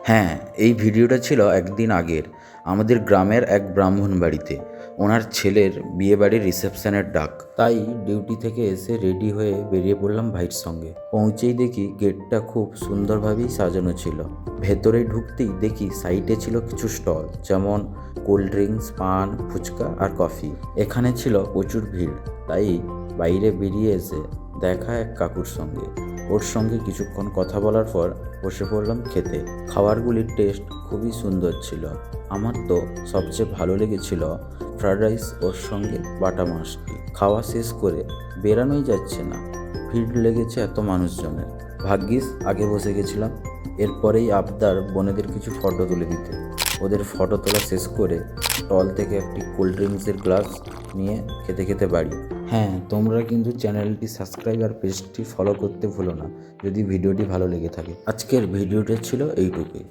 হ্যাঁ, এই ভিডিওটা ছিল একদিন আগের আমাদের গ্রামের এক ব্রাহ্মণ বাড়িতে। ওনার ছেলের বিয়েবাড়ির রিসেপশনের ডাক, তাই ডিউটি থেকে এসে রেডি হয়ে বেরিয়ে পড়লাম ভাইয়ের সঙ্গে। পৌঁছেই দেখি গেটটা খুব সুন্দরভাবেই সাজানো ছিল। ভেতরে ঢুকতেই দেখি সাইডে ছিল কিছু স্টল, যেমন কোল্ড ড্রিঙ্কস, পান, ফুচকা আর কফি। এখানে ছিল প্রচুর ভিড়, তাই বাইরে বেরিয়ে এসে দেখা এক কাকুর সঙ্গে। ওর সঙ্গে কিছুক্ষণ কথা বলার পর বসে পড়লাম খেতে। খাবারগুলির টেস্ট খুবই সুন্দর ছিল। আমার তো সবচেয়ে ভালো লেগেছিল ফ্রায়েড রাইস, ওর সঙ্গে বাটা মাছটি। খাওয়া শেষ করে বেরানোই যাচ্ছে না, ভিড় লেগেছে এত মানুষজনের। ভাগ্যিস আগে বসে গেছিলাম। এরপরেই আবদার বোনেদের কিছু ফটো তুলে দিতে। ওদের ফটো তোলা শেষ করে স্টল থেকে একটি কোল্ড ড্রিঙ্কসের গ্লাস নিয়ে খেতে খেতে বাড়ি। হ্যাঁ, তোমরা কিন্তু চ্যানেলটি সাবস্ক্রাইব আর পেজটি ফলো করতে ভুলো না যদি ভিডিওটি ভালো লেগে থাকে। আজকের ভিডিওটা ছিল এইটুকুই।